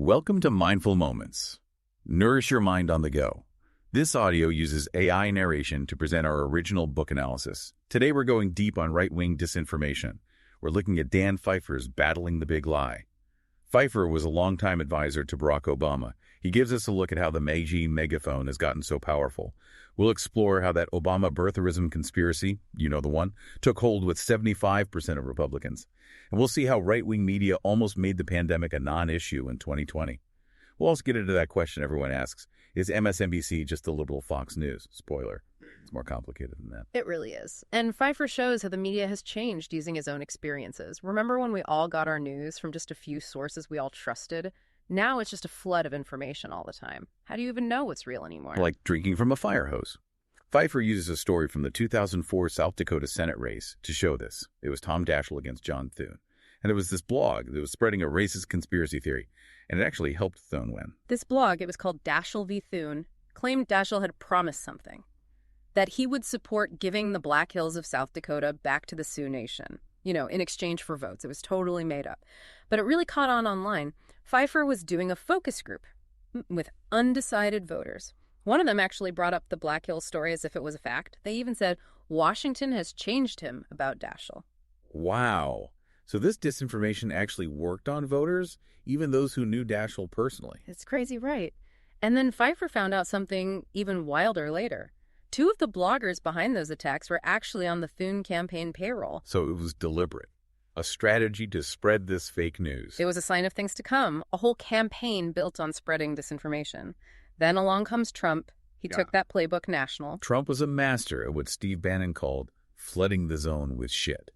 Welcome to Mindful Moments. Nourish your mind on the go. This audio uses AI narration to present our original book analysis. Today we're going deep on right-wing disinformation. We're looking at Dan Pfeiffer's Battling the Big Lie. Pfeiffer was a longtime advisor to Barack Obama. He gives us a look at how the MAGA megaphone has gotten so powerful. We'll explore how that Obama birtherism conspiracy, you know the one, took hold with 75% of Republicans. And we'll see how right-wing media almost made the pandemic a non-issue in 2020. We'll also get into that question everyone asks, is MSNBC just a liberal Fox News? Spoiler, it's more complicated than that. It really is. And Pfeiffer shows how the media has changed using his own experiences. Remember when we all got our news from just a few sources we all trusted? Now it's just a flood of information all the time. How do you even know what's real anymore? Like drinking from a fire hose. Pfeiffer uses a story from the 2004 South Dakota Senate race to show this. It was Tom Daschle against John Thune. And it was this blog that was spreading a racist conspiracy theory. And it actually helped Thune win. This blog, it was called Daschle v. Thune, claimed Daschle had promised something. That he would support giving the Black Hills of South Dakota back to the Sioux Nation. In exchange for votes. It was totally made up. But it really caught on online. Pfeiffer was doing a focus group with undecided voters. One of them actually brought up the Black Hills story as if it was a fact. They even said Washington has changed him about Daschle. Wow. So this disinformation actually worked on voters, even those who knew Daschle personally. It's crazy, right? And then Pfeiffer found out something even wilder later. Two of the bloggers behind those attacks were actually on the Thune campaign payroll. So it was deliberate. A strategy to spread this fake news. It was a sign of things to come. A whole campaign built on spreading disinformation. Then along comes Trump. He took that playbook national. Trump was a master at what Steve Bannon called flooding the zone with shit.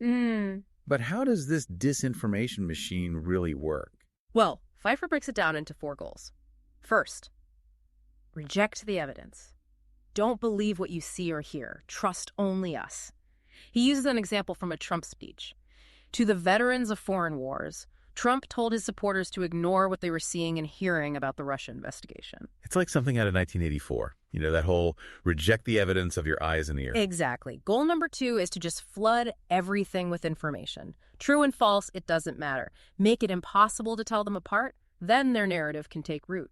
But how does this disinformation machine really work? Well, Pfeiffer breaks it down into 4 goals. First, reject the evidence. Don't believe what you see or hear. Trust only us. He uses an example from a Trump speech. To the veterans of foreign wars, Trump told his supporters to ignore what they were seeing and hearing about the Russia investigation. It's like something out of 1984. That whole reject the evidence of your eyes and ears. Exactly. Goal number 2 is to just flood everything with information. True and false, it doesn't matter. Make it impossible to tell them apart. Then their narrative can take root.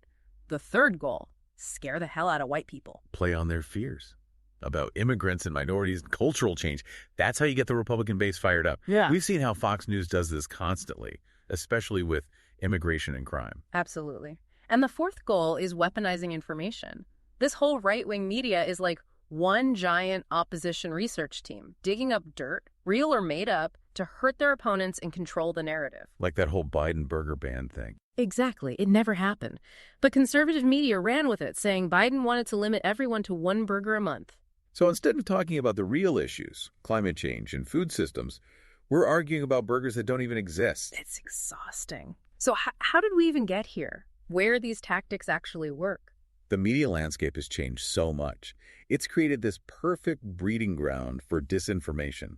The third goal, scare the hell out of white people. Play on their fears about immigrants and minorities and cultural change. That's how you get the Republican base fired up. Yeah. We've seen how Fox News does this constantly, especially with immigration and crime. Absolutely. And the fourth goal is weaponizing information. This whole right-wing media is like one giant opposition research team, digging up dirt, real or made up, to hurt their opponents and control the narrative. Like that whole Biden burger ban thing. Exactly. It never happened. But conservative media ran with it, saying Biden wanted to limit everyone to 1 burger a month. So instead of talking about the real issues, climate change and food systems, we're arguing about burgers that don't even exist. It's exhausting. So how did we even get here? Where these tactics actually work? The media landscape has changed so much. It's created this perfect breeding ground for disinformation.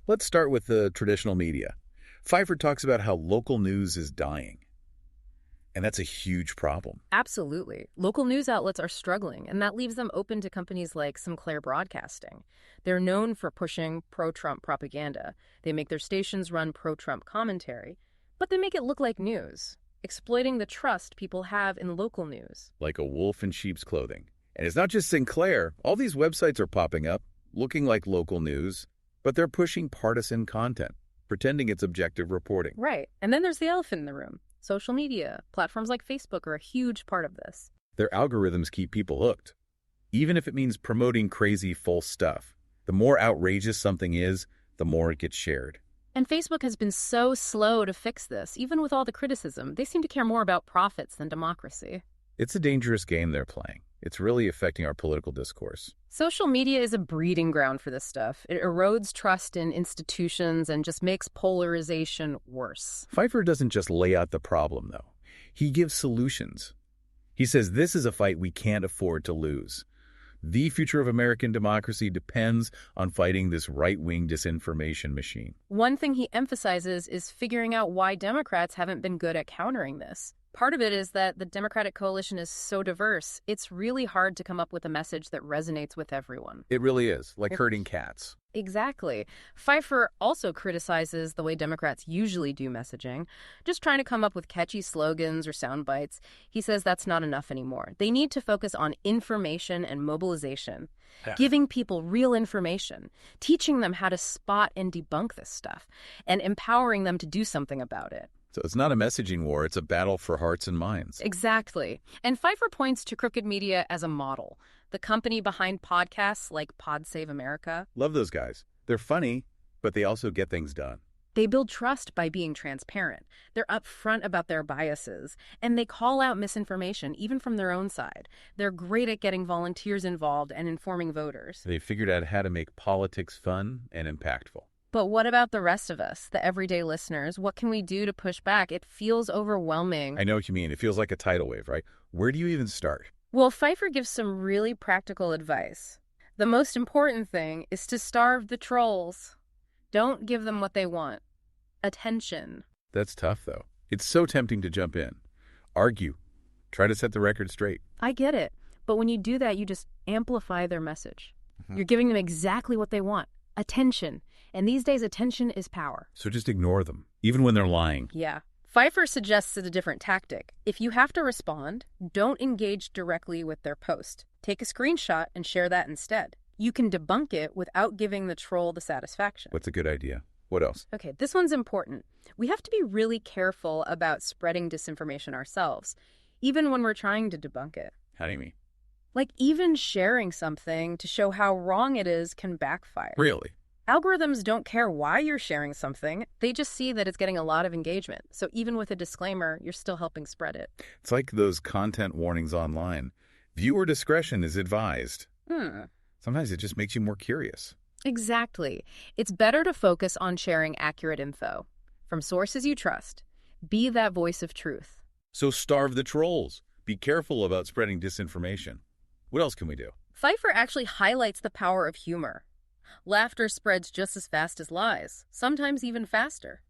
Let's start with the traditional media. Pfeiffer talks about how local news is dying. And that's a huge problem. Absolutely. Local news outlets are struggling, and that leaves them open to companies like Sinclair Broadcasting. They're known for pushing pro-Trump propaganda. They make their stations run pro-Trump commentary, but they make it look like news, exploiting the trust people have in local news. Like a wolf in sheep's clothing. And it's not just Sinclair. All these websites are popping up, looking like local news, but they're pushing partisan content, pretending it's objective reporting. Right. And then there's the elephant in the room. Social media, platforms like Facebook are a huge part of this. Their algorithms keep people hooked, even if it means promoting crazy false stuff. The more outrageous something is, the more it gets shared. And Facebook has been so slow to fix this. Even with all the criticism, they seem to care more about profits than democracy. It's a dangerous game they're playing. It's really affecting our political discourse. Social media is a breeding ground for this stuff. It erodes trust in institutions and just makes polarization worse. Pfeiffer doesn't just lay out the problem, though. He gives solutions. He says this is a fight we can't afford to lose. The future of American democracy depends on fighting this right-wing disinformation machine. One thing he emphasizes is figuring out why Democrats haven't been good at countering this. Part of it is that the Democratic coalition is so diverse, it's really hard to come up with a message that resonates with everyone. It really is, like herding cats. Exactly. Pfeiffer also criticizes the way Democrats usually do messaging, just trying to come up with catchy slogans or sound bites. He says that's not enough anymore. They need to focus on information and mobilization, giving people real information, teaching them how to spot and debunk this stuff, and empowering them to do something about it. So it's not a messaging war, it's a battle for hearts and minds. Exactly. And Pfeiffer points to Crooked Media as a model, the company behind podcasts like Pod Save America. Love those guys. They're funny, but they also get things done. They build trust by being transparent. They're upfront about their biases, and they call out misinformation, even from their own side. They're great at getting volunteers involved and informing voters. They figured out how to make politics fun and impactful. But what about the rest of us, the everyday listeners? What can we do to push back? It feels overwhelming. I know what you mean. It feels like a tidal wave, right? Where do you even start? Well, Pfeiffer gives some really practical advice. The most important thing is to starve the trolls. Don't give them what they want. Attention. That's tough, though. It's so tempting to jump in. Argue. Try to set the record straight. I get it. But when you do that, you just amplify their message. You're giving them exactly what they want. Attention. And these days, attention is power. So just ignore them, even when they're lying. Yeah. Pfeiffer suggests a different tactic. If you have to respond, don't engage directly with their post. Take a screenshot and share that instead. You can debunk it without giving the troll the satisfaction. What's a good idea? What else? Okay, this one's important. We have to be really careful about spreading disinformation ourselves, even when we're trying to debunk it. How do you mean? Like, even sharing something to show how wrong it is can backfire. Really? Algorithms don't care why you're sharing something. They just see that it's getting a lot of engagement. So even with a disclaimer, you're still helping spread it. It's like those content warnings online. Viewer discretion is advised. Sometimes it just makes you more curious. Exactly. It's better to focus on sharing accurate info from sources you trust. Be that voice of truth. So starve the trolls. Be careful about spreading disinformation. What else can we do? Pfeiffer actually highlights the power of humor. Laughter spreads just as fast as lies, sometimes even faster.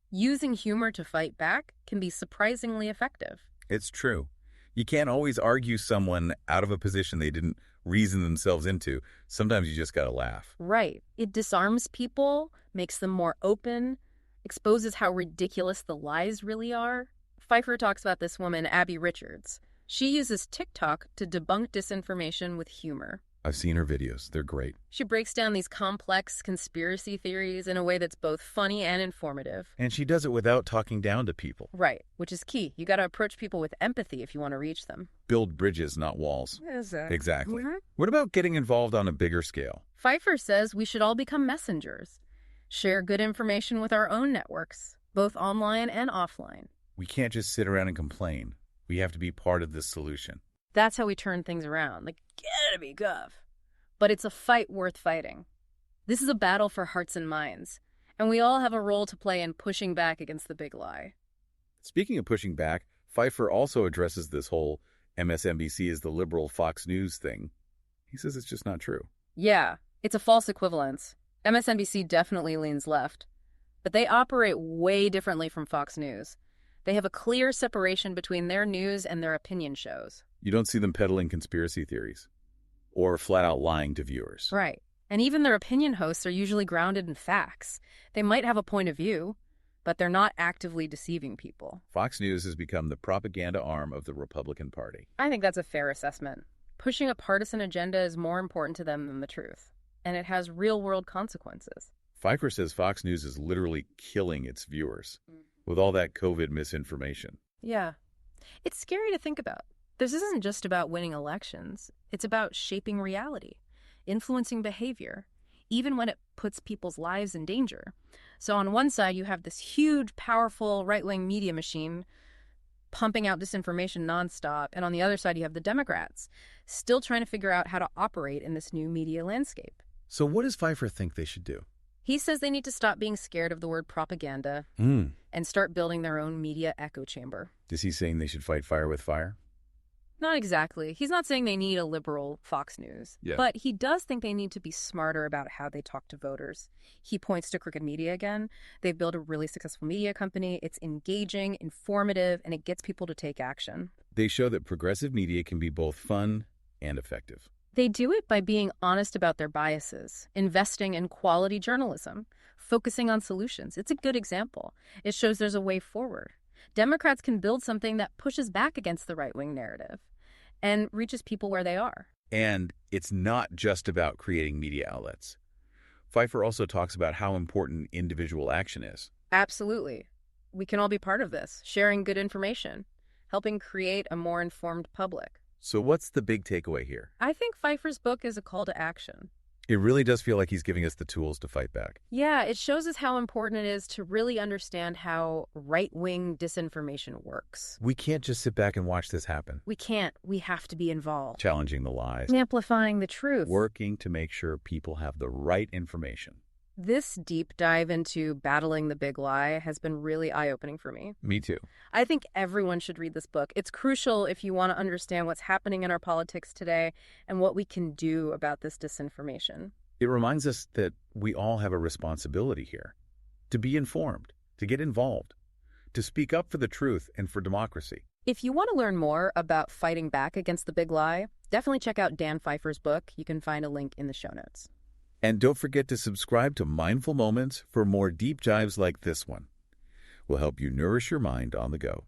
Using humor to fight back can be surprisingly effective. It's true. You can't always argue someone out of a position they didn't reason themselves into. Sometimes you just gotta laugh. Right. It disarms people, makes them more open, exposes how ridiculous the lies really are. Pfeiffer talks about this woman, Abby Richards. She uses TikTok to debunk disinformation with humor. I've seen her videos. They're great. She breaks down these complex conspiracy theories in a way that's both funny and informative. And she does it without talking down to people. Right, which is key. You got to approach people with empathy if you want to reach them. Build bridges, not walls. Exactly. Mm-hmm. What about getting involved on a bigger scale? Pfeiffer says we should all become messengers. Share good information with our own networks, both online and offline. We can't just sit around and complain. We have to be part of this solution. That's how we turn things around. Like, get to be gov. But it's a fight worth fighting. This is a battle for hearts and minds, and we all have a role to play in pushing back against the big lie. Speaking of pushing back, Pfeiffer also addresses this whole MSNBC is the liberal Fox News thing. He says it's just not true. Yeah, it's a false equivalence. MSNBC definitely leans left, but they operate way differently from Fox News. They have a clear separation between their news and their opinion shows. You don't see them peddling conspiracy theories or flat out lying to viewers. Right. And even their opinion hosts are usually grounded in facts. They might have a point of view, but they're not actively deceiving people. Fox News has become the propaganda arm of the Republican Party. I think that's a fair assessment. Pushing a partisan agenda is more important to them than the truth, and it has real-world consequences. Pfeiffer says Fox News is literally killing its viewers with all that COVID misinformation. Yeah. It's scary to think about. This isn't just about winning elections. It's about shaping reality, influencing behavior, even when it puts people's lives in danger. So on one side, you have this huge, powerful right-wing media machine pumping out disinformation nonstop. And on the other side, you have the Democrats still trying to figure out how to operate in this new media landscape. So what does Pfeiffer think they should do? He says they need to stop being scared of the word propaganda and start building their own media echo chamber. Is he saying they should fight fire with fire? Not exactly. He's not saying they need a liberal Fox News. Yeah. But he does think they need to be smarter about how they talk to voters. He points to Crooked Media again. They've built a really successful media company. It's engaging, informative, and it gets people to take action. They show that progressive media can be both fun and effective. They do it by being honest about their biases, investing in quality journalism, focusing on solutions. It's a good example. It shows there's a way forward. Democrats can build something that pushes back against the right-wing narrative and reaches people where they are. And it's not just about creating media outlets. Pfeiffer also talks about how important individual action is. Absolutely. We can all be part of this, sharing good information, helping create a more informed public. So what's the big takeaway here? I think Pfeiffer's book is a call to action. It really does feel like he's giving us the tools to fight back. Yeah, it shows us how important it is to really understand how right-wing disinformation works. We can't just sit back and watch this happen. We can't. We have to be involved. Challenging the lies. Amplifying the truth. Working to make sure people have the right information. This deep dive into battling the big lie has been really eye-opening for me. Me too. I think everyone should read this book. It's crucial if you want to understand what's happening in our politics today and what we can do about this disinformation. It reminds us that we all have a responsibility here. To be informed, to get involved, to speak up for the truth and for democracy. If you want to learn more about fighting back against the big lie, definitely check out Dan Pfeiffer's book. You can find a link in the show notes. And don't forget to subscribe to Mindful Moments for more deep dives like this one. Will help you nourish your mind on the go.